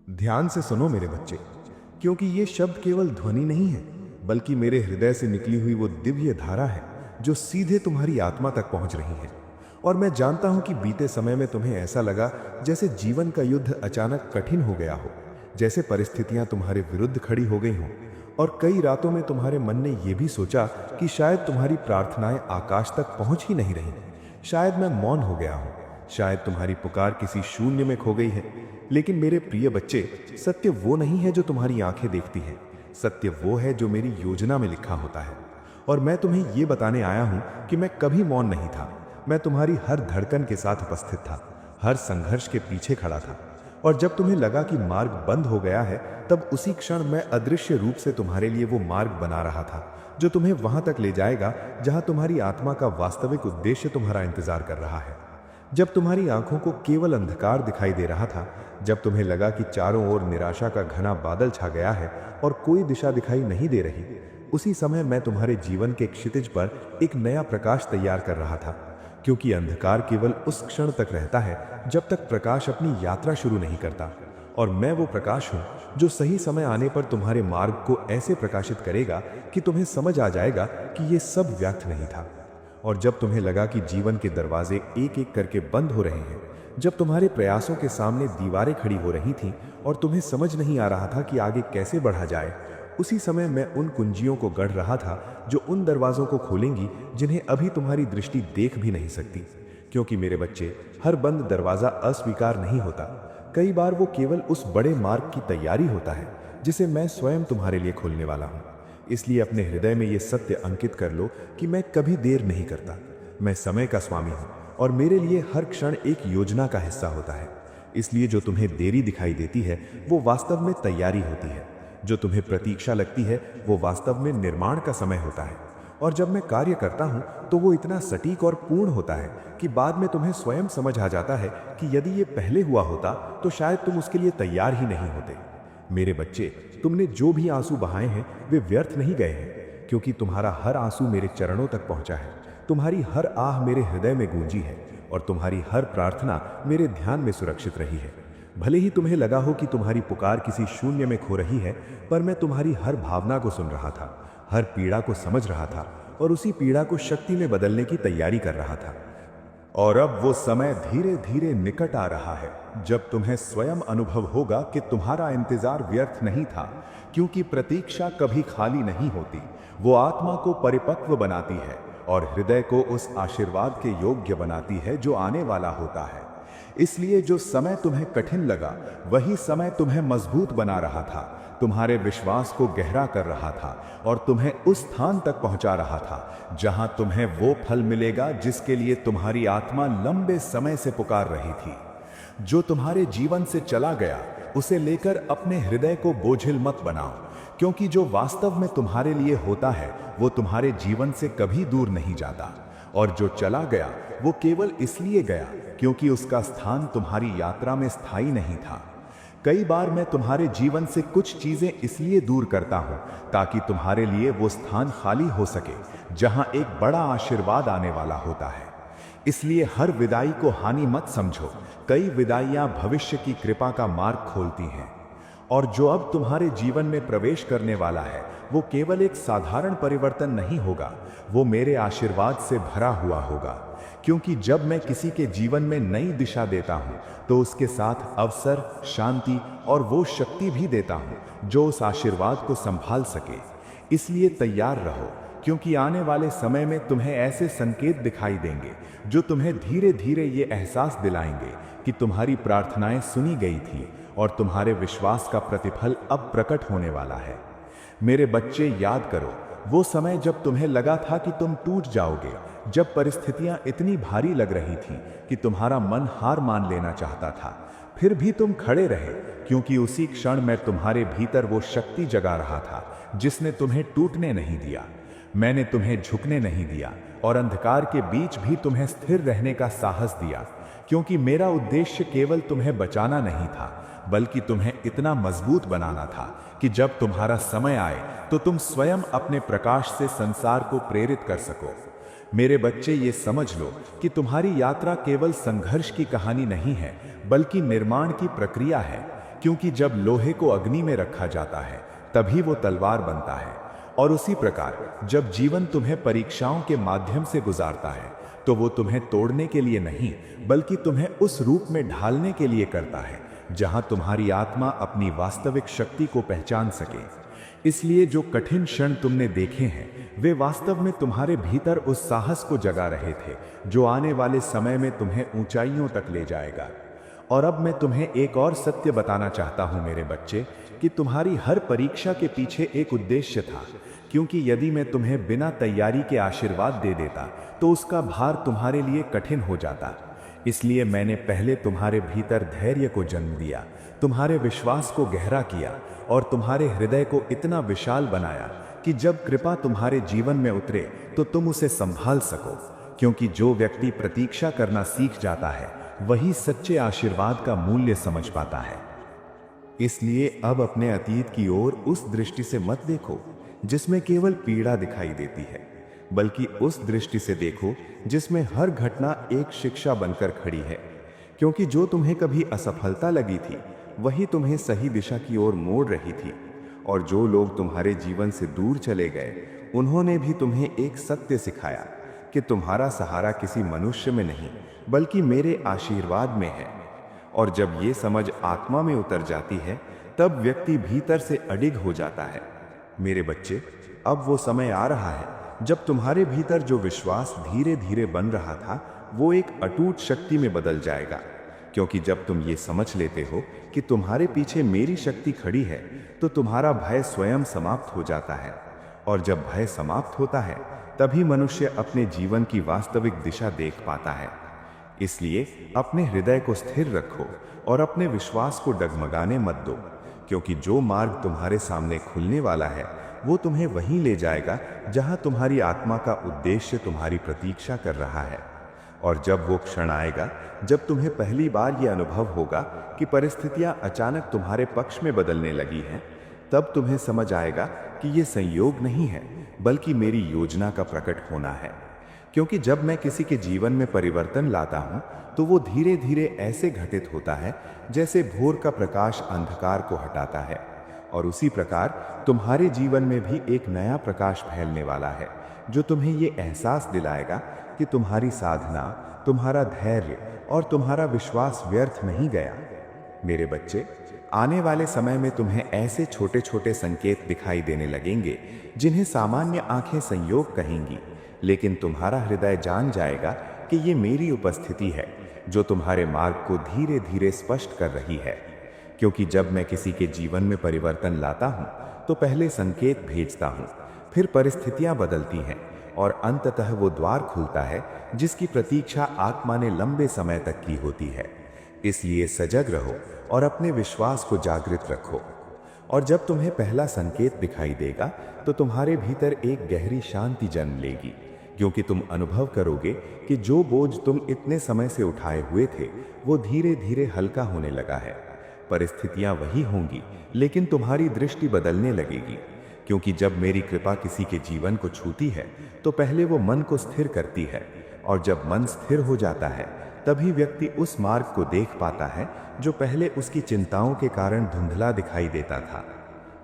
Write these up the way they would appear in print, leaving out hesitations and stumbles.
ध्यान से सुनो मेरे बच्चे, क्योंकि ये शब्द केवल ध्वनि नहीं है, बल्कि मेरे हृदय से निकली हुई वो दिव्य धारा है जो सीधे तुम्हारी आत्मा तक पहुंच रही है। और मैं जानता हूं कि बीते समय में तुम्हें ऐसा लगा जैसे जीवन का युद्ध अचानक कठिन हो गया हो, जैसे परिस्थितियां तुम्हारे विरुद्ध खड़ी हो गई हों। और कई रातों में तुम्हारे मन ने यह भी सोचा कि शायद तुम्हारी प्रार्थनाएं आकाश तक पहुंच ही नहीं रही, शायद मैं मौन हो गया हूं, शायद तुम्हारी पुकार किसी शून्य में खो गई है। लेकिन मेरे प्रिय बच्चे, सत्य वो नहीं है जो तुम्हारी आंखें देखती हैं, सत्य वो है जो मेरी योजना में लिखा होता है। और मैं तुम्हें ये बताने आया हूं कि मैं कभी मौन नहीं था। मैं तुम्हारी हर धड़कन के साथ उपस्थित था, हर संघर्ष के पीछे खड़ा था। और जब तुम्हें लगा कि मार्ग बंद हो गया है, तब उसी क्षण मैं अदृश्य रूप से तुम्हारे लिए वो मार्ग बना रहा था जो तुम्हें वहां तक ले जाएगा जहां तुम्हारी आत्मा का वास्तविक उद्देश्य तुम्हारा इंतजार कर रहा है। जब तुम्हारी आंखों को केवल अंधकार दिखाई दे रहा था, जब तुम्हें लगा कि चारों ओर निराशा का घना बादल छा गया है और कोई दिशा दिखाई नहीं दे रही, उसी समय मैं तुम्हारे जीवन के क्षितिज पर एक नया प्रकाश तैयार कर रहा था। क्योंकि अंधकार केवल उस क्षण तक रहता है जब तक प्रकाश अपनी यात्रा शुरू नहीं करता। और मैं वो प्रकाश हूं जो सही समय आने पर तुम्हारे मार्ग को ऐसे प्रकाशित करेगा कि तुम्हें समझ आ जाएगा कि ये सब व्यर्थ नहीं था। और जब तुम्हें लगा कि जीवन के दरवाजे एक एक करके बंद हो रहे हैं, जब तुम्हारे प्रयासों के सामने दीवारें खड़ी हो रही थीं और तुम्हें समझ नहीं आ रहा था कि आगे कैसे बढ़ा जाए, उसी समय मैं उन कुंजियों को गढ़ रहा था जो उन दरवाजों को खोलेंगी जिन्हें अभी तुम्हारी दृष्टि देख भी नहीं सकती। क्योंकि मेरे बच्चे, हर बंद दरवाजा अस्वीकार नहीं होता, कई बार वो केवल उस बड़े मार्ग की तैयारी होता है जिसे मैं स्वयं तुम्हारे लिए खोलने वाला हूँ। इसलिए अपने हृदय में ये सत्य अंकित कर लो कि मैं कभी देर नहीं करता। मैं समय का स्वामी हूँ और मेरे लिए हर क्षण एक योजना का हिस्सा होता है। इसलिए जो तुम्हें देरी दिखाई देती है वो वास्तव में तैयारी होती है, जो तुम्हें प्रतीक्षा लगती है वो वास्तव में निर्माण का समय होता है। और जब मैं कार्य करता हूँ तो वो इतना सटीक और पूर्ण होता है कि बाद में तुम्हें स्वयं समझ आ जाता है कि यदि ये पहले हुआ होता तो शायद तुम उसके लिए तैयार ही नहीं होते। मेरे बच्चे, तुमने जो भी आंसू बहाए हैं वे व्यर्थ नहीं गए हैं, क्योंकि तुम्हारा हर आंसू मेरे चरणों तक पहुंचा है, तुम्हारी हर आह मेरे हृदय में गूंजी है और तुम्हारी हर प्रार्थना मेरे ध्यान में सुरक्षित रही है। भले ही तुम्हें लगा हो कि तुम्हारी पुकार किसी शून्य में खो रही है, पर मैं तुम्हारी हर भावना को सुन रहा था, हर पीड़ा को समझ रहा था और उसी पीड़ा को शक्ति में बदलने की तैयारी कर रहा था। और अब वो समय धीरे धीरे निकट आ रहा है जब तुम्हें स्वयं अनुभव होगा कि तुम्हारा इंतजार व्यर्थ नहीं था, क्योंकि प्रतीक्षा कभी खाली नहीं होती। वो आत्मा को परिपक्व बनाती है और हृदय को उस आशीर्वाद के योग्य बनाती है जो आने वाला होता है। इसलिए जो समय तुम्हें कठिन लगा, वही समय तुम्हें मजबूत बना रहा था, तुम्हारे विश्वास को गहरा कर रहा था और तुम्हें उस स्थान तक पहुंचा रहा था जहां तुम्हें वो फल मिलेगा जिसके लिए तुम्हारी आत्मा लंबे समय से पुकार रही थी। जो तुम्हारे जीवन से चला गया, उसे लेकर अपने हृदय को बोझिल मत बनाओ, क्योंकि जो वास्तव में तुम्हारे लिए होता है वो तुम्हारे जीवन से कभी दूर नहीं जाता। और जो चला गया वो केवल इसलिए गया क्योंकि उसका स्थान तुम्हारी यात्रा में स्थायी नहीं था। कई बार मैं तुम्हारे जीवन से कुछ चीजें इसलिए दूर करता हूं ताकि तुम्हारे लिए वो स्थान खाली हो सके जहां एक बड़ा आशीर्वाद आने वाला होता है। इसलिए हर विदाई को हानि मत समझो, कई विदाइयां भविष्य की कृपा का मार्ग खोलती हैं। और जो अब तुम्हारे जीवन में प्रवेश करने वाला है वो केवल एक साधारण परिवर्तन नहीं होगा, वो मेरे आशीर्वाद से भरा हुआ होगा। क्योंकि जब मैं किसी के जीवन में नई दिशा देता हूं तो उसके साथ अवसर, शांति और वो शक्ति भी देता हूं जो उस आशीर्वाद को संभाल सके। इसलिए तैयार रहो, क्योंकि आने वाले समय में तुम्हें ऐसे संकेत दिखाई देंगे जो तुम्हें धीरे धीरे ये एहसास दिलाएंगे कि तुम्हारी प्रार्थनाएं सुनी गई थी और तुम्हारे विश्वास का प्रतिफल अब प्रकट होने वाला है। मेरे बच्चे, याद करो वो समय जब तुम्हें लगा था कि तुम टूट जाओगे, जब परिस्थितियां इतनी भारी लग रही थीं कि तुम्हारा मन हार मान लेना चाहता था। फिर भी तुम खड़े रहे, क्योंकि उसी क्षण मैं तुम्हारे भीतर वो शक्ति जगा रहा था जिसने तुम्हें टूटने नहीं दिया। मैंने तुम्हें झुकने नहीं दिया और अंधकार के बीच भी तुम्हें स्थिर रहने का साहस दिया, क्योंकि मेरा उद्देश्य केवल तुम्हें बचाना नहीं था, बल्कि तुम्हें इतना मजबूत बनाना था कि जब तुम्हारा समय आए तो तुम स्वयं अपने प्रकाश से संसार को प्रेरित कर सको। मेरे बच्चे, ये समझ लो कि तुम्हारी यात्रा केवल संघर्ष की कहानी नहीं है, बल्कि निर्माण की प्रक्रिया है। क्योंकि जब लोहे को अग्नि में रखा जाता है तभी वो तलवार बनता है। और उसी प्रकार जब जीवन तुम्हें परीक्षाओं के माध्यम से गुजारता है तो वो तुम्हें तोड़ने के लिए नहीं बल्कि तुम्हें उस रूप में ढालने के लिए करता है जहां तुम्हारी आत्मा अपनी वास्तविक शक्ति को पहचान सके। इसलिए जो कठिन क्षण तुमने देखे हैं वे वास्तव में तुम्हारे भीतर उस साहस को जगा रहे थे जो आने वाले समय में तुम्हें ऊंचाइयों तक ले जाएगा। और अब मैं तुम्हें एक और सत्य बताना चाहता हूं मेरे बच्चे, कि तुम्हारी हर परीक्षा के पीछे एक उद्देश्य था। क्योंकि यदि मैं तुम्हें बिना तैयारी के आशीर्वाद दे देता तो उसका भार तुम्हारे लिए कठिन हो जाता। इसलिए मैंने पहले तुम्हारे भीतर धैर्य को जन्म दिया, तुम्हारे विश्वास को गहरा किया और तुम्हारे हृदय को इतना विशाल बनाया कि जब कृपा तुम्हारे जीवन में उतरे तो तुम उसे संभाल सको। क्योंकि जो व्यक्ति प्रतीक्षा करना सीख जाता है वही सच्चे आशीर्वाद का मूल्य समझ पाता है। इसलिए अब अपने अतीत की ओर उस दृष्टि से मत देखो जिसमें केवल पीड़ा दिखाई देती है, बल्कि उस दृष्टि से देखो जिसमें हर घटना एक शिक्षा बनकर खड़ी है। क्योंकि जो तुम्हें कभी असफलता लगी थी वही तुम्हें सही दिशा की ओर मोड़ रही थी। और जो लोग तुम्हारे जीवन से दूर चले गए उन्होंने भी तुम्हें एक सत्य सिखाया कि तुम्हारा सहारा किसी मनुष्य में नहीं बल्कि मेरे आशीर्वाद में है। और जब ये समझ आत्मा में उतर जाती है तब व्यक्ति भीतर से अडिग हो जाता है। मेरे बच्चे, अब वो समय आ रहा है जब तुम्हारे भीतर जो विश्वास धीरे धीरे बन रहा था वो एक अटूट शक्ति में बदल जाएगा। क्योंकि जब तुम ये समझ लेते हो कि तुम्हारे पीछे मेरी शक्ति खड़ी है तो तुम्हारा भय स्वयं समाप्त हो जाता है। और जब भय समाप्त होता है तभी मनुष्य अपने जीवन की वास्तविक दिशा देख पाता है। इसलिए अपने हृदय को स्थिर रखो और अपने विश्वास को डगमगाने मत दो। क्योंकि जो मार्ग तुम्हारे सामने खुलने वाला है वो तुम्हें वहीं ले जाएगा जहां तुम्हारी आत्मा का उद्देश्य तुम्हारी प्रतीक्षा कर रहा है। और जब वो क्षण आएगा जब तुम्हें पहली बार ये अनुभव होगा कि परिस्थितियां अचानक तुम्हारे पक्ष में बदलने लगी हैं, तब तुम्हें समझ आएगा कि ये संयोग नहीं है बल्कि मेरी योजना का प्रकट होना है। क्योंकि जब मैं किसी के जीवन में परिवर्तन लाता हूं तो वो धीरे धीरे ऐसे घटित होता है जैसे भोर का प्रकाश अंधकार को हटाता है। और उसी प्रकार तुम्हारे जीवन में भी एक नया प्रकाश फैलने वाला है जो तुम्हें ये एहसास दिलाएगा कि तुम्हारी साधना, तुम्हारा धैर्य और तुम्हारा विश्वास व्यर्थ नहीं गया। मेरे बच्चे, आने वाले समय में तुम्हें ऐसे छोटे छोटे संकेत दिखाई देने लगेंगे जिन्हें सामान्य आंखें संयोग कहेंगी, लेकिन तुम्हारा हृदय जान जाएगा कि ये मेरी उपस्थिति है जो तुम्हारे मार्ग को धीरे धीरे स्पष्ट कर रही है। क्योंकि जब मैं किसी के जीवन में परिवर्तन लाता हूँ तो पहले संकेत भेजता हूँ, फिर परिस्थितियाँ बदलती हैं और अंततः वो द्वार खुलता है जिसकी प्रतीक्षा आत्मा ने लंबे समय तक की होती है। इसलिए सजग रहो और अपने विश्वास को जागृत रखो। और जब तुम्हें पहला संकेत दिखाई देगा तो तुम्हारे भीतर एक गहरी शांति जन्म लेगी, क्योंकि तुम अनुभव करोगे कि जो बोझ तुम इतने समय से उठाए हुए थे वो धीरे धीरे हल्का होने लगा है। परिस्थितियां वही होंगी लेकिन तुम्हारी दृष्टि बदलने लगेगी। क्योंकि जब मेरी कृपा किसी के जीवन को छूती है तो पहले वो मन को स्थिर करती है, और जब मन स्थिर हो जाता है तभी व्यक्ति उस मार्ग को देख पाता है जो पहले उसकी चिंताओं के कारण धुंधला दिखाई देता था।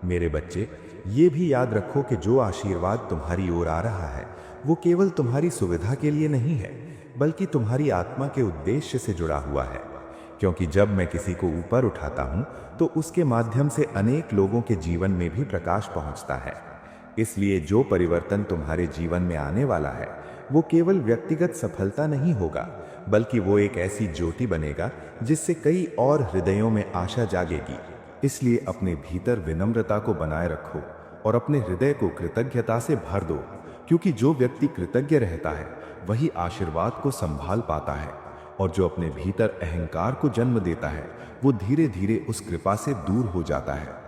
मेरे बच्चे, ये भी याद रखो कि जो आशीर्वाद तुम्हारी ओर आ रहा है वो केवल तुम्हारी सुविधा के लिए नहीं है बल्कि तुम्हारी आत्मा के उद्देश्य से जुड़ा हुआ है। क्योंकि जब मैं किसी को ऊपर उठाता हूँ तो उसके माध्यम से अनेक लोगों के जीवन में भी प्रकाश पहुँचता है। इसलिए जो परिवर्तन तुम्हारे जीवन में आने वाला है वो केवल व्यक्तिगत सफलता नहीं होगा बल्कि वो एक ऐसी ज्योति बनेगा जिससे कई और हृदयों में आशा जागेगी। इसलिए अपने भीतर विनम्रता को बनाए रखो और अपने हृदय को कृतज्ञता से भर दो, क्योंकि जो व्यक्ति कृतज्ञ रहता है वही आशीर्वाद को संभाल पाता है, और जो अपने भीतर अहंकार को जन्म देता है वो धीरे धीरे उस कृपा से दूर हो जाता है।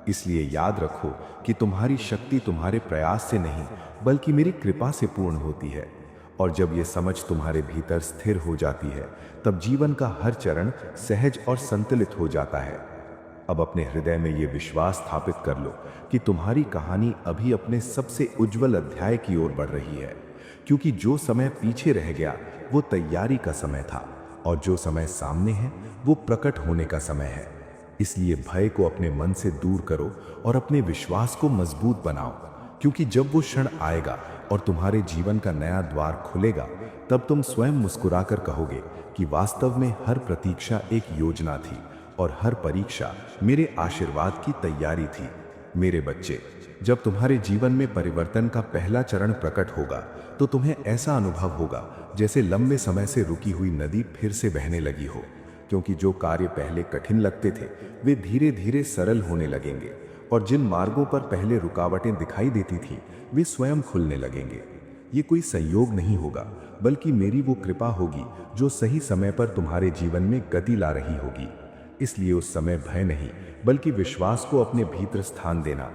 इसलिए याद रखो कि तुम्हारी शक्ति तुम्हारे प्रयास से नहीं बल्कि मेरी कृपा से पूर्ण होती है। और जब ये समझ तुम्हारे भीतर स्थिर हो जाती है तब जीवन का हर चरण सहज और संतुलित हो जाता है। अब अपने हृदय में ये विश्वास स्थापित कर लो कि तुम्हारी कहानी अभी अपने सबसे उज्जवल अध्याय की ओर बढ़ रही है, क्योंकि जो समय पीछे रह गया वो तैयारी का समय था और जो समय सामने है वो प्रकट होने का समय है। इसलिए भय को अपने मन से दूर करो और अपने विश्वास को मजबूत बनाओ, क्योंकि जब वो क्षण आएगा और तुम्हारे जीवन का नया द्वार खुलेगा, तब तुम स्वयं मुस्कुराकर कहोगे कि वास्तव में हर प्रतीक्षा एक योजना थी और हर परीक्षा मेरे आशीर्वाद की तैयारी थी। मेरे बच्चे, जब तुम्हारे जीवन में परिवर्तन का पहला चरण प्रकट होगा, तो तुम्हें ऐसा अनुभव होगा जैसे लंबे समय से रुकी हुई नदी फिर से बहने लगी हो, क्योंकि जो कार्य पहले कठिन लगते थे वे धीरे धीरे सरल होने लगेंगे और जिन मार्गों पर पहले रुकावटें दिखाई देती थी वे स्वयं खुलने लगेंगे। ये कोई संयोग नहीं होगा, बल्कि मेरी वो कृपा होगी जो सही समय पर तुम्हारे जीवन में गति ला रही होगी। इसलिए उस समय भय नहीं, बल्कि विश्वास को अपने भीतर स्थान देना।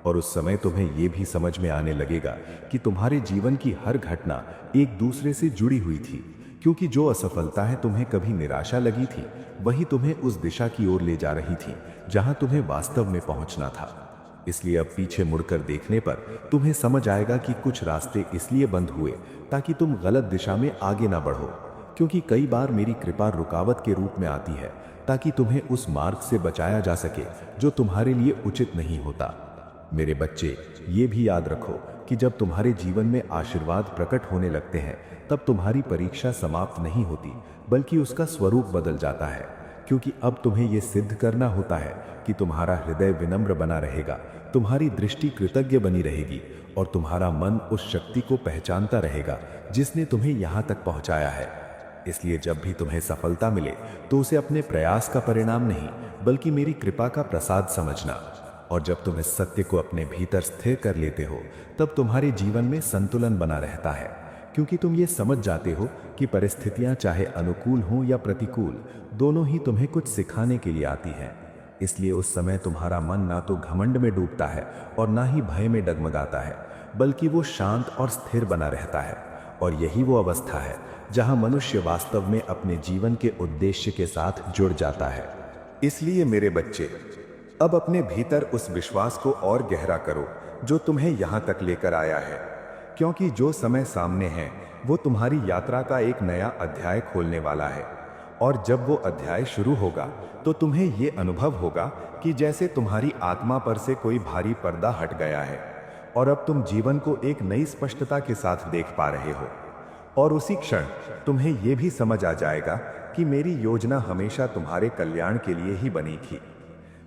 और उस समय तुम्हें ये भी समझ में आने लगेगा कि तुम्हारे जीवन की हर घटना एक दूसरे से जुड़ी हुई थी, क्योंकि जो असफलता है तुम्हें कभी निराशा लगी थी, वही तुम्हें उस दिशा की ओर ले जा रही थी जहां तुम्हें वास्तव में पहुंचना था। इसलिए अब पीछे मुड़कर देखने पर तुम्हें समझ आएगा कि कुछ रास्ते इसलिए बंद हुए ताकि तुम गलत दिशा में आगे ना बढ़ो, क्योंकि कई बार मेरी कृपा रुकावट के रूप में आती है ताकि तुम्हें उस मार्ग से बचाया जा सके जो तुम्हारे लिए उचित नहीं होता। मेरे बच्चे, ये भी याद रखो कि जब तुम्हारे जीवन में आशीर्वाद प्रकट होने लगते हैं, तब तुम्हारी परीक्षा समाप्त नहीं होती, बल्कि उसका स्वरूप बदल जाता है, क्योंकि अब तुम्हें यह सिद्ध करना होता है कि तुम्हारा हृदय विनम्र बना रहेगा, तुम्हारी दृष्टि कृतज्ञ बनी रहेगी और तुम्हारा मन उस शक्ति को पहचानता रहेगा जिसने तुम्हें यहाँ तक पहुँचाया है। इसलिए जब भी तुम्हें सफलता मिले तो उसे अपने प्रयास का परिणाम नहीं, बल्कि मेरी कृपा का प्रसाद समझना। और जब तुम इस सत्य को अपने भीतर स्थिर कर लेते हो, तब तुम्हारे जीवन में संतुलन बना रहता है, क्योंकि तुम ये समझ जाते हो कि परिस्थितियां चाहे अनुकूल हों या प्रतिकूल, दोनों ही तुम्हें कुछ सिखाने के लिए आती हैं। इसलिए उस समय तुम्हारा मन ना तो घमंड में डूबता है और ना ही भय में डगमगाता है, बल्कि वो शांत और स्थिर बना रहता है। और यही वो अवस्था है जहां मनुष्य वास्तव में अपने जीवन के उद्देश्य के साथ जुड़ जाता है। इसलिए मेरे बच्चे, अब अपने भीतर उस विश्वास को और गहरा करो जो तुम्हें यहाँ तक लेकर आया है, क्योंकि जो समय सामने है वो तुम्हारी यात्रा का एक नया अध्याय खोलने वाला है। और जब वो अध्याय शुरू होगा तो तुम्हें ये अनुभव होगा कि जैसे तुम्हारी आत्मा पर से कोई भारी पर्दा हट गया है और अब तुम जीवन को एक नई स्पष्टता के साथ देख पा रहे हो। और उसी क्षण तुम्हें यह भी समझ आ जाएगा कि मेरी योजना हमेशा तुम्हारे कल्याण के लिए ही बनी थी।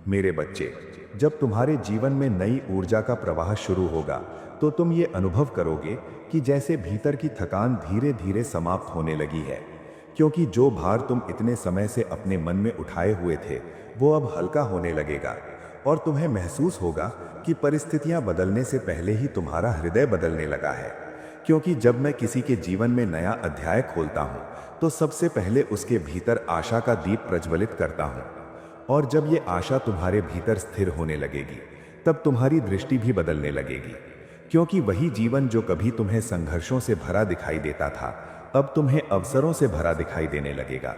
मेरे बच्चे, जब तुम्हारे जीवन में नई ऊर्जा का प्रवाह शुरू होगा तो तुम ये अनुभव करोगे कि जैसे भीतर की थकान धीरे धीरे समाप्त होने लगी है, क्योंकि जो भार तुम इतने समय से अपने मन में उठाए हुए थे वो अब हल्का होने लगेगा। और तुम्हें महसूस होगा कि परिस्थितियां बदलने से पहले ही तुम्हारा हृदय बदलने लगा है, क्योंकि जब मैं किसी के जीवन में नया अध्याय खोलता हूं तो सबसे पहले उसके भीतर आशा का दीप प्रज्वलित करता हूं। और जब ये आशा तुम्हारे भीतर स्थिर होने लगेगी, तब तुम्हारी दृष्टि भी बदलने लगेगी, क्योंकि वही जीवन जो कभी तुम्हें संघर्षों से भरा दिखाई देता था, अब तुम्हें अवसरों से भरा दिखाई देने लगेगा।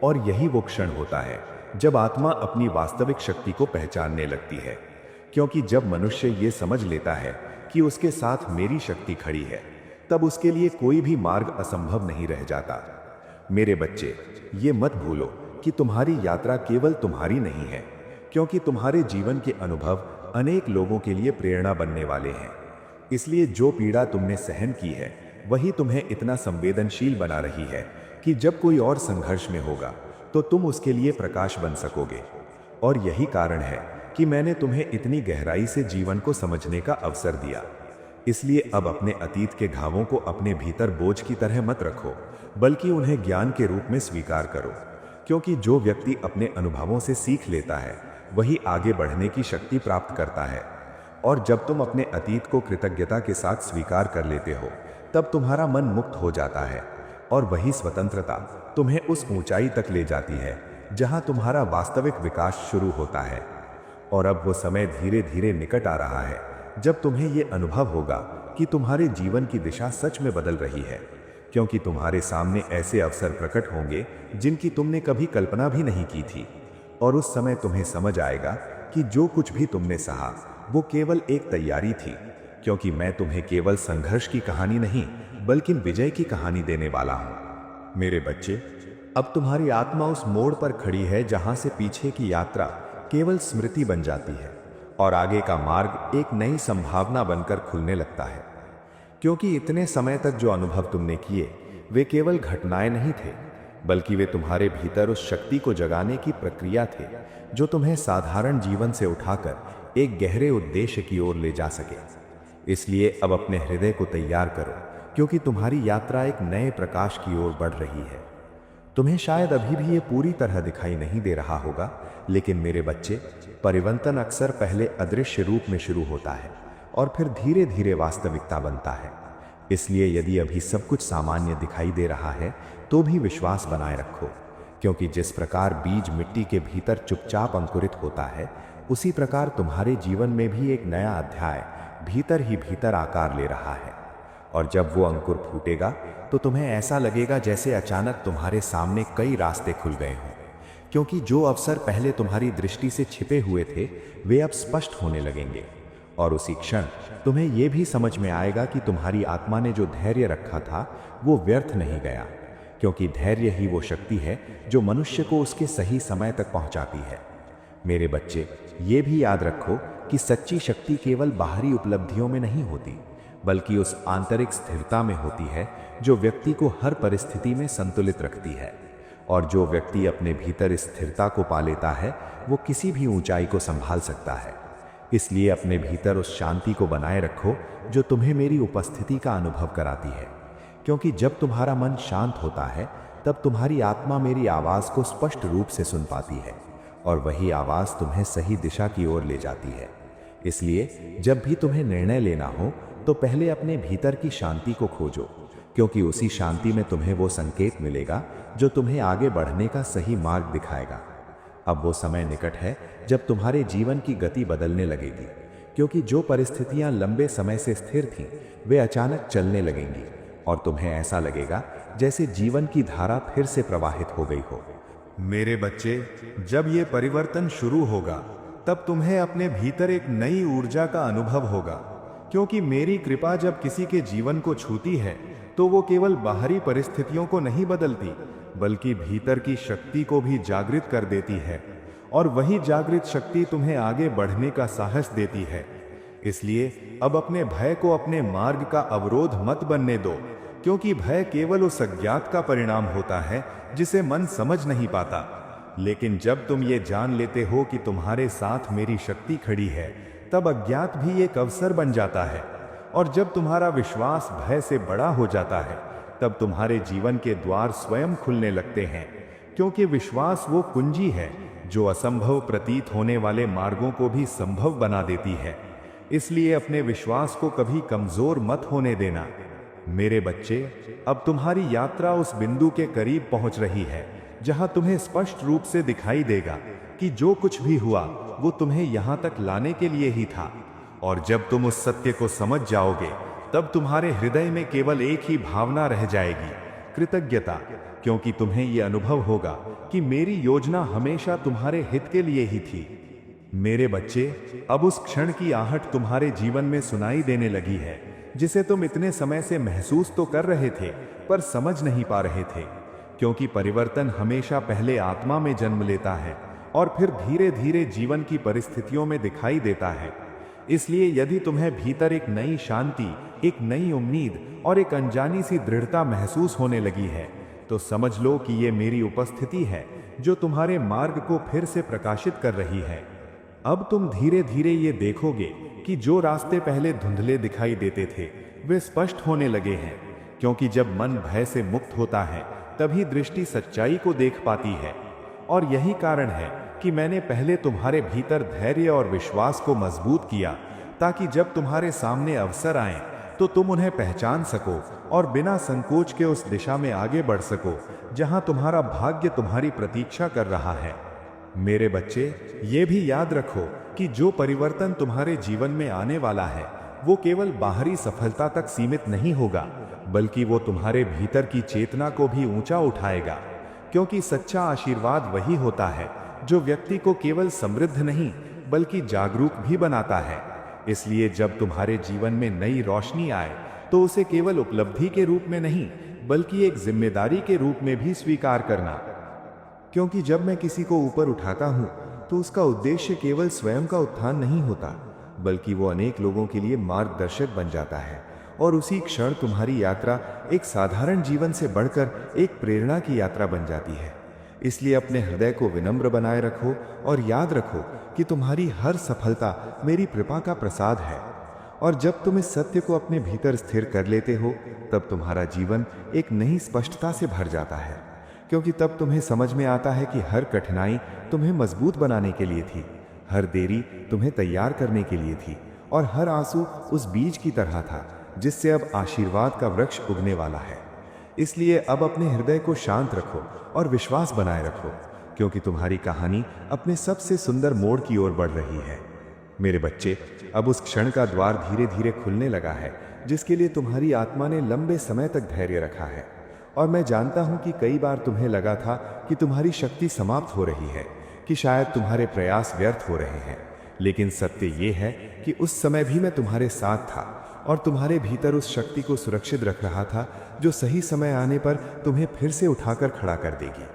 और यही वो क्षण होता है जब आत्मा अपनी वास्तविक शक्ति को पहचानने लगती है, क्योंकि जब मनुष्य ये समझ लेता है कि उसके साथ मेरी शक्ति खड़ी है, तब उसके लिए कोई भी मार्ग असंभव नहीं रह जाता। मेरे बच्चे, ये मत भूलो कि तुम्हारी यात्रा केवल तुम्हारी नहीं है, क्योंकि तुम्हारे जीवन के अनुभव अनेक लोगों के लिए प्रेरणा बनने वाले हैं। इसलिए जो पीड़ा तुमने सहन की है वही तुम्हें इतना संवेदनशील बना रही है कि जब कोई और संघर्ष में होगा तो तुम उसके लिए प्रकाश बन सकोगे। और यही कारण है कि मैंने तुम्हें इतनी गहराई से जीवन को समझने का अवसर दिया। इसलिए अब अपने अतीत के घावों को अपने भीतर बोझ की तरह मत रखो, बल्कि उन्हें ज्ञान के रूप में स्वीकार करो, क्योंकि जो व्यक्ति अपने अनुभवों से सीख लेता है वही आगे बढ़ने की शक्ति प्राप्त करता है। और जब तुम अपने अतीत को कृतज्ञता के साथ स्वीकार कर लेते हो, तब तुम्हारा मन मुक्त हो जाता है और वही स्वतंत्रता तुम्हें उस ऊंचाई तक ले जाती है जहां तुम्हारा वास्तविक विकास शुरू होता है। और अब वो समय धीरे धीरे निकट आ रहा है जब तुम्हें ये अनुभव होगा कि तुम्हारे जीवन की दिशा सच में बदल रही है, क्योंकि तुम्हारे सामने ऐसे अवसर प्रकट होंगे जिनकी तुमने कभी कल्पना भी नहीं की थी। और उस समय तुम्हें समझ आएगा कि जो कुछ भी तुमने सहा वो केवल एक तैयारी थी, क्योंकि मैं तुम्हें केवल संघर्ष की कहानी नहीं बल्कि विजय की कहानी देने वाला हूं। मेरे बच्चे, अब तुम्हारी आत्मा उस मोड़ पर खड़ी है जहां से पीछे की यात्रा केवल स्मृति बन जाती है और आगे का मार्ग एक नई संभावना बनकर खुलने लगता है। क्योंकि इतने समय तक जो अनुभव तुमने किए वे केवल घटनाएं नहीं थे, बल्कि वे तुम्हारे भीतर उस शक्ति को जगाने की प्रक्रिया थे जो तुम्हें साधारण जीवन से उठाकर एक गहरे उद्देश्य की ओर ले जा सके। इसलिए अब अपने हृदय को तैयार करो, क्योंकि तुम्हारी यात्रा एक नए प्रकाश की ओर बढ़ रही है। तुम्हें शायद अभी भी ये पूरी तरह दिखाई नहीं दे रहा होगा, लेकिन मेरे बच्चे, परिवर्तन अक्सर पहले अदृश्य रूप में शुरू होता है और फिर धीरे धीरे वास्तविकता बनता है। इसलिए यदि अभी सब कुछ सामान्य दिखाई दे रहा है तो भी विश्वास बनाए रखो, क्योंकि जिस प्रकार बीज मिट्टी के भीतर चुपचाप अंकुरित होता है, उसी प्रकार तुम्हारे जीवन में भी एक नया अध्याय भीतर ही भीतर आकार ले रहा है। और जब वो अंकुर फूटेगा तो तुम्हें ऐसा लगेगा जैसे अचानक तुम्हारे सामने कई रास्ते खुल गए हों, क्योंकि जो अवसर पहले तुम्हारी दृष्टि से छिपे हुए थे वे अब स्पष्ट होने लगेंगे। और उसी क्षण तुम्हें यह भी समझ में आएगा कि तुम्हारी आत्मा ने जो धैर्य रखा था वो व्यर्थ नहीं गया, क्योंकि धैर्य ही वो शक्ति है जो मनुष्य को उसके सही समय तक पहुंचाती है। मेरे बच्चे, ये भी याद रखो कि सच्ची शक्ति केवल बाहरी उपलब्धियों में नहीं होती, बल्कि उस आंतरिक स्थिरता में होती है जो व्यक्ति को हर परिस्थिति में संतुलित रखती है। और जो व्यक्ति अपने भीतर इस स्थिरता को पा लेता है वो किसी भी ऊंचाई को संभाल सकता है। इसलिए अपने भीतर उस शांति को बनाए रखो जो तुम्हें मेरी उपस्थिति का अनुभव कराती है, क्योंकि जब तुम्हारा मन शांत होता है तब तुम्हारी आत्मा मेरी आवाज़ को स्पष्ट रूप से सुन पाती है और वही आवाज़ तुम्हें सही दिशा की ओर ले जाती है। इसलिए जब भी तुम्हें निर्णय लेना हो तो पहले अपने भीतर की शांति को खोजो, क्योंकि उसी शांति में तुम्हें वो संकेत मिलेगा जो तुम्हें आगे बढ़ने का सही मार्ग दिखाएगा। अब वो समय निकट है जब तुम्हारे जीवन की गति बदलने लगेगी, क्योंकि जो परिस्थितियां लंबे समय से स्थिर थीं वे अचानक चलने लगेंगी और तुम्हें ऐसा लगेगा जैसे जीवन की धारा फिर से प्रवाहित हो गई हो। मेरे बच्चे, जब ये परिवर्तन शुरू होगा तब तुम्हें अपने भीतर एक नई ऊर्जा का अनुभव होगा, क्योंकि मेरी कृपा जब किसी के जीवन को छूती है तो वो केवल बाहरी परिस्थितियों को नहीं बदलती, बल्कि भीतर की शक्ति को भी जागृत कर देती है। और वही जागृत शक्ति तुम्हें आगे बढ़ने का साहस देती है। इसलिए अब अपने भय को अपने मार्ग का अवरोध मत बनने दो, क्योंकि भय केवल उस अज्ञात का परिणाम होता है जिसे मन समझ नहीं पाता। लेकिन जब तुम ये जान लेते हो कि तुम्हारे साथ मेरी शक्ति खड़ी है, तब अज्ञात भी एक अवसर बन जाता है। और जब तुम्हारा विश्वास भय से बड़ा हो जाता है तब तुम्हारे जीवन के द्वार स्वयं खुलने लगते हैं, क्योंकि विश्वास वो कुंजी है जो असंभव प्रतीत होने वाले मार्गों को भी संभव बना देती है। इसलिए अपने विश्वास को कभी कमजोर मत होने देना। मेरे बच्चे, अब तुम्हारी यात्रा उस बिंदु के करीब पहुंच रही है जहां तुम्हें स्पष्ट रूप से दिखाई देगा कि जो कुछ भी हुआ वो तुम्हें यहां तक लाने के लिए ही था। और जब तुम उस सत्य को समझ जाओगे तब तुम्हारे हृदय में केवल एक ही भावना रह जाएगी, कृतज्ञता, क्योंकि तुम्हें यह अनुभव होगा कि मेरी योजना हमेशा तुम्हारे हित के लिए ही थी। मेरे बच्चे, अब उस क्षण की आहट तुम्हारे जीवन में सुनाई देने लगी है जिसे तुम इतने समय से महसूस तो कर रहे थे पर समझ नहीं पा रहे थे, क्योंकि परिवर्तन हमेशा पहले आत्मा में जन्म लेता है और फिर धीरे धीरे जीवन की परिस्थितियों में दिखाई देता है। इसलिए यदि तुम्हें भीतर एक नई शांति, एक नई उम्मीद और एक अनजानी सी दृढ़ता महसूस होने लगी है, तो समझ लो कि ये मेरी उपस्थिति है जो तुम्हारे मार्ग को फिर से प्रकाशित कर रही है। अब तुम धीरे धीरे ये देखोगे कि जो रास्ते पहले धुंधले दिखाई देते थे वे स्पष्ट होने लगे हैं, क्योंकि जब मन भय से मुक्त होता है तभी दृष्टि सच्चाई को देख पाती है। और यही कारण है कि मैंने पहले तुम्हारे भीतर धैर्य और विश्वास को मजबूत किया, ताकि जब तुम्हारे सामने अवसर आए तो तुम उन्हें पहचान सको और बिना संकोच के उस दिशा में आगे बढ़ सको जहां तुम्हारा भाग्य तुम्हारी प्रतीक्षा कर रहा है। मेरे बच्चे, ये भी याद रखो कि जो परिवर्तन तुम्हारे जीवन में आने वाला है वो केवल बाहरी सफलता तक सीमित नहीं होगा, बल्कि वो तुम्हारे भीतर की चेतना को भी ऊंचा उठाएगा, क्योंकि सच्चा आशीर्वाद वही होता है जो व्यक्ति को केवल समृद्ध नहीं बल्कि जागरूक भी बनाता है। इसलिए जब तुम्हारे जीवन में नई रोशनी आए तो उसे केवल उपलब्धि के रूप में नहीं बल्कि एक जिम्मेदारी के रूप में भी स्वीकार करना, क्योंकि जब मैं किसी को ऊपर उठाता हूं तो उसका उद्देश्य केवल स्वयं का उत्थान नहीं होता, बल्कि वो अनेक लोगों के लिए मार्गदर्शक बन जाता है। और उसी क्षण तुम्हारी यात्रा एक साधारण जीवन से बढ़कर एक प्रेरणा की यात्रा बन जाती है। इसलिए अपने हृदय को विनम्र बनाए रखो और याद रखो कि तुम्हारी हर सफलता मेरी कृपा का प्रसाद है। और जब तुम इस सत्य को अपने भीतर स्थिर कर लेते हो, तब तुम्हारा जीवन एक नई स्पष्टता से भर जाता है, क्योंकि तब तुम्हें समझ में आता है कि हर कठिनाई तुम्हें मजबूत बनाने के लिए थी, हर देरी तुम्हें तैयार करने के लिए थी, और हर आंसू उस बीज की तरह था जिससे अब आशीर्वाद का वृक्ष उगने वाला है। इसलिए अब अपने हृदय को शांत रखो और विश्वास बनाए रखो, क्योंकि तुम्हारी कहानी अपने सबसे सुंदर मोड़ की ओर बढ़ रही है। मेरे बच्चे, अब उस क्षण का द्वार धीरे धीरे खुलने लगा है जिसके लिए तुम्हारी आत्मा ने लंबे समय तक धैर्य रखा है। और मैं जानता हूं कि कई बार तुम्हें लगा था कि तुम्हारी शक्ति समाप्त हो रही है, कि शायद तुम्हारे प्रयास व्यर्थ हो रहे हैं। लेकिन सत्य ये है कि उस समय भी मैं तुम्हारे साथ था और तुम्हारे भीतर उस शक्ति को सुरक्षित रख रहा था जो सही समय आने पर तुम्हें फिर से उठाकर खड़ा कर देगी।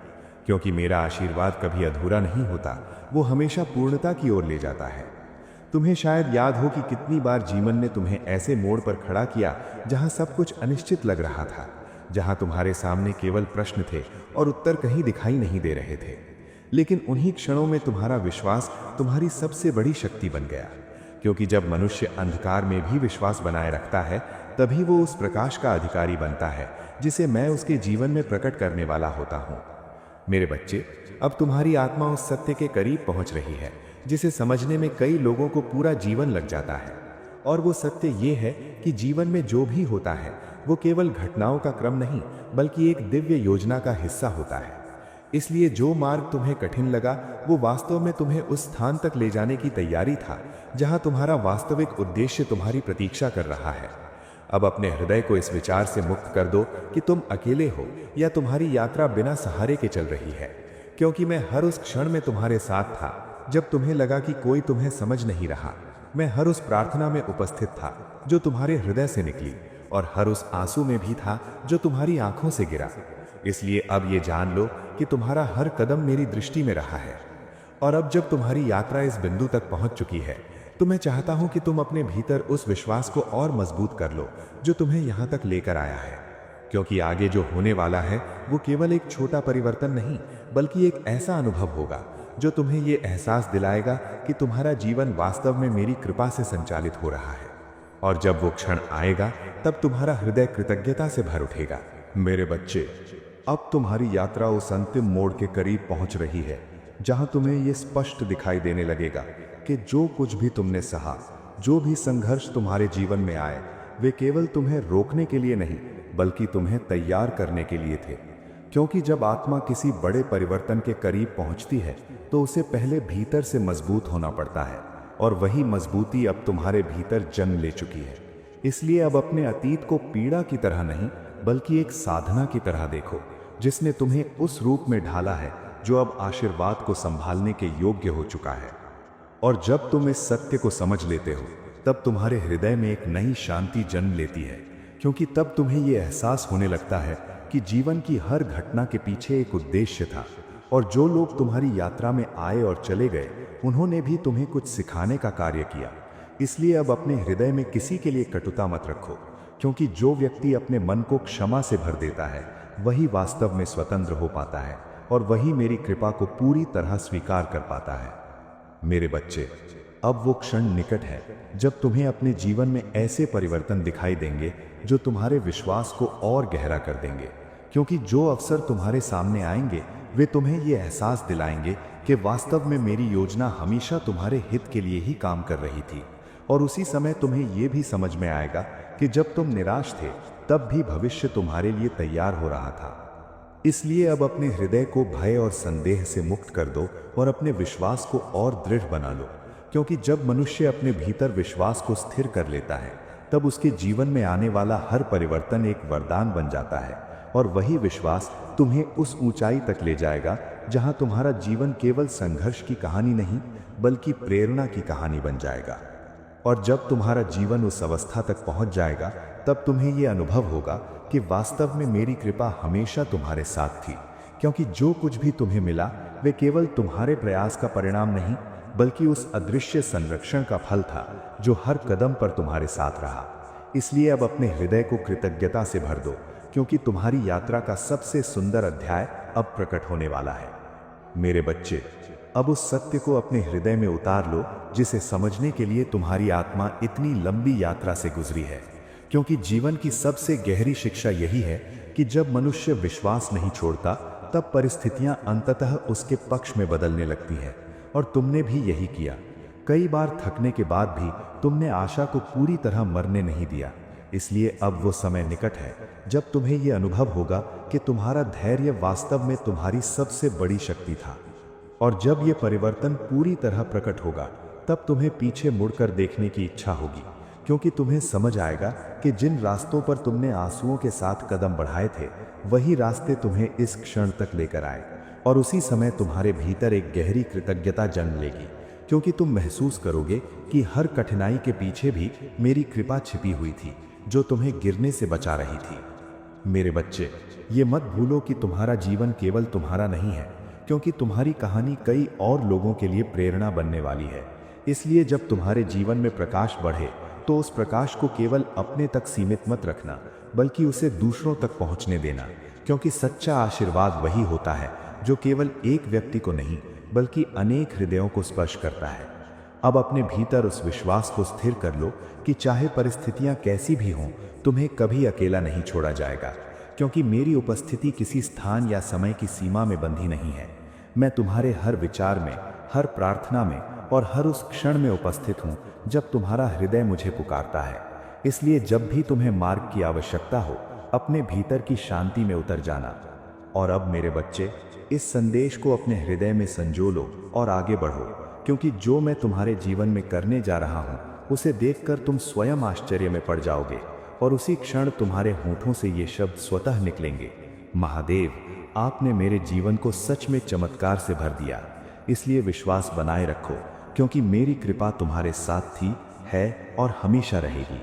क्योंकि मेरा आशीर्वाद कभी अधूरा नहीं होता, वो हमेशा पूर्णता की ओर ले जाता है। तुम्हें शायद याद हो कि कितनी बार जीवन ने तुम्हें ऐसे मोड़ पर खड़ा किया जहां सब कुछ अनिश्चित लग रहा था, जहां तुम्हारे सामने केवल प्रश्न थे और उत्तर कहीं दिखाई नहीं दे रहे थे। लेकिन उन्हीं क्षणों में तुम्हारा विश्वास तुम्हारी सबसे बड़ी शक्ति बन गया, क्योंकि जब मनुष्य अंधकार में भी विश्वास बनाए रखता है, तभी वो उस प्रकाश का अधिकारी बनता है जिसे मैं उसके जीवन में प्रकट करने वाला होता हूँ। मेरे बच्चे, अब तुम्हारी आत्मा उस सत्य के करीब पहुंच रही है जिसे समझने में कई लोगों को पूरा जीवन लग जाता है। और वो सत्य ये है कि जीवन में जो भी होता है वो केवल घटनाओं का क्रम नहीं, बल्कि एक दिव्य योजना का हिस्सा होता है। इसलिए जो मार्ग तुम्हें कठिन लगा, वो वास्तव में तुम्हें उस स्थान तक ले जाने की तैयारी था जहां तुम्हारा वास्तविक उद्देश्य तुम्हारी प्रतीक्षा कर रहा है। अब अपने हृदय को इस विचार से मुक्त कर दो कि तुम अकेले हो या तुम्हारी यात्रा बिना सहारे के चल रही है, क्योंकि मैं हर उस क्षण में तुम्हारे साथ था जब तुम्हें लगा कि कोई तुम्हें समझ नहीं रहा। मैं हर उस प्रार्थना में उपस्थित था जो तुम्हारे हृदय से निकली, और हर उस आंसू में भी था जो तुम्हारी आंखों से गिरा। इसलिए अब ये जान लो कि तुम्हारा हर कदम मेरी दृष्टि में रहा है। और अब जब तुम्हारी यात्रा इस बिंदु तक पहुंच चुकी है, तो मैं चाहता हूं कि तुम अपने भीतर उस विश्वास को और मजबूत कर लो जो तुम्हें यहां तक लेकर आया है। क्योंकि आगे जो होने वाला है वो केवल एक छोटा परिवर्तन नहीं, बल्कि एक ऐसा अनुभव होगा जो तुम्हें ये एहसास दिलाएगा कि तुम्हारा जीवन वास्तव में मेरी कृपा से संचालित हो रहा है। और जब वो क्षण आएगा, तब तुम्हारा हृदय कृतज्ञता से भर उठेगा। मेरे बच्चे, अब तुम्हारी यात्रा उस अंतिम मोड़ के करीब पहुंच रही है जहां तुम्हें ये स्पष्ट दिखाई देने लगेगा कि जो कुछ भी तुमने सहा, जो भी संघर्ष तुम्हारे जीवन में आए, वे केवल तुम्हें रोकने के लिए नहीं, बल्कि तुम्हें तैयार करने के लिए थे। क्योंकि जब आत्मा किसी बड़े परिवर्तन के करीब पहुंचती है, तो उसे पहले भीतर से मजबूत होना पड़ता है, और वही मजबूती अब तुम्हारे भीतर जन्म ले चुकी है। इसलिए अब अपने अतीत को पीड़ा की तरह नहीं, बल्कि एक साधना की तरह देखो, जिसने तुम्हें उस रूप में ढाला है जो अब आशीर्वाद को संभालने के योग्य हो चुका है। और जब तुम इस सत्य को समझ लेते हो, तब तुम्हारे हृदय में एक नई शांति जन्म लेती है, क्योंकि तब तुम्हें यह एहसास होने लगता है कि जीवन की हर घटना के पीछे एक उद्देश्य था, और जो लोग तुम्हारी यात्रा में आए और चले गए, उन्होंने भी तुम्हें कुछ सिखाने का कार्य किया। इसलिए अब अपने हृदय में किसी के लिए कटुता मत रखो, क्योंकि जो व्यक्ति अपने मन को क्षमा से भर देता है, वही वास्तव में स्वतंत्र हो पाता है, और वही मेरी कृपा को पूरी तरह स्वीकार कर पाता है। मेरे बच्चे, अब वो क्षण निकट है जब तुम्हें अपने जीवन में ऐसे परिवर्तन दिखाई देंगे जो तुम्हारे विश्वास को और गहरा कर देंगे। क्योंकि जो अवसर तुम्हारे सामने आएंगे, वे तुम्हें ये एहसास दिलाएंगे कि वास्तव में मेरी योजना हमेशा तुम्हारे हित के लिए ही काम कर रही थी। और उसी समय तुम्हें ये भी समझ में आएगा कि जब तुम निराश थे, तब भी भविष्य तुम्हारे लिए तैयार हो रहा था। इसलिए अब अपने हृदय को भय और संदेह से मुक्त कर दो और अपने विश्वास को और दृढ़ बना लो, क्योंकि जब मनुष्य अपने भीतर विश्वास को स्थिर कर लेता है, तब उसके जीवन में आने वाला हर परिवर्तन एक वरदान बन जाता है। और वही विश्वास तुम्हें उस ऊंचाई तक ले जाएगा जहां तुम्हारा जीवन केवल संघर्ष की कहानी नहीं, बल्कि प्रेरणा की कहानी बन जाएगा। और जब तुम्हारा जीवन उस अवस्था तक पहुंच जाएगा, तब तुम्हें यह अनुभव होगा कि वास्तव में मेरी कृपा हमेशा तुम्हारे साथ थी, क्योंकि जो कुछ भी तुम्हें मिला वे केवल तुम्हारे प्रयास का परिणाम नहीं, बल्कि उस अदृश्य संरक्षण का फल था जो हर कदम पर तुम्हारे साथ रहा। इसलिए अब अपने हृदय को कृतज्ञता से भर दो, क्योंकि तुम्हारी यात्रा का सबसे सुंदर अध्याय अब प्रकट होने वाला है। मेरे बच्चे, अब उस सत्य को अपने हृदय में उतार लो जिसे समझने के लिए तुम्हारी आत्मा इतनी लंबी यात्रा से गुजरी है। क्योंकि जीवन की सबसे गहरी शिक्षा यही है कि जब मनुष्य विश्वास नहीं छोड़ता, तब परिस्थितियां अंततः उसके पक्ष में बदलने लगती हैं। और तुमने भी यही किया। कई बार थकने के बाद भी तुमने आशा को पूरी तरह मरने नहीं दिया। इसलिए अब वो समय निकट है जब तुम्हें ये अनुभव होगा कि तुम्हारा धैर्य वास्तव में तुम्हारी सबसे बड़ी शक्ति था। और जब ये परिवर्तन पूरी तरह प्रकट होगा, तब तुम्हें पीछे मुड़कर देखने की इच्छा होगी, क्योंकि तुम्हें समझ आएगा कि जिन रास्तों पर तुमने आंसुओं के साथ कदम बढ़ाए थे, वही रास्ते तुम्हें इस क्षण तक लेकर आए। और उसी समय तुम्हारे भीतर एक गहरी कृतज्ञता जन्म लेगी, क्योंकि तुम महसूस करोगे कि हर कठिनाई के पीछे भी मेरी कृपा छिपी हुई थी, जो तुम्हें गिरने से बचा रही थी। मेरे बच्चे, ये मत भूलो कि तुम्हारा जीवन केवल तुम्हारा नहीं है, क्योंकि तुम्हारी कहानी कई और लोगों के लिए प्रेरणा बनने वाली है। इसलिए जब तुम्हारे जीवन में प्रकाश बढ़े, तो उस प्रकाश को केवल अपने तक सीमित मत रखना, बल्कि उसे दूसरों तक पहुंचने देना, क्योंकि सच्चा आशीर्वाद वही होता है जो केवल एक व्यक्ति को नहीं, बल्कि अनेक हृदयों को स्पर्श करता है। अब अपने भीतर उस विश्वास को स्थिर कर लो कि चाहे परिस्थितियां कैसी भी हों, तुम्हें कभी अकेला नहीं छोड़ा जाएगा, क्योंकि मेरी उपस्थिति किसी स्थान या समय की सीमा में बंधी नहीं है। मैं तुम्हारे हर विचार में, हर प्रार्थना में और हर उस क्षण में उपस्थित हूँ जब तुम्हारा हृदय मुझे पुकारता है। इसलिए जब भी तुम्हें मार्ग की आवश्यकता हो, अपने भीतर की शांति में उतर जाना। और अब मेरे बच्चे, इस संदेश को अपने हृदय में संजो लो और आगे बढ़ो, क्योंकि जो मैं तुम्हारे जीवन में करने जा रहा हूँ, उसे देखकर तुम स्वयं आश्चर्य में पड़ जाओगे, और उसी क्षण तुम्हारे होठों से ये शब्द स्वतः निकलेंगे, महादेव, आपने मेरे जीवन को सच में चमत्कार से भर दिया। इसलिए विश्वास बनाए रखो, क्योंकि मेरी कृपा तुम्हारे साथ थी, है और हमेशा रहेगी।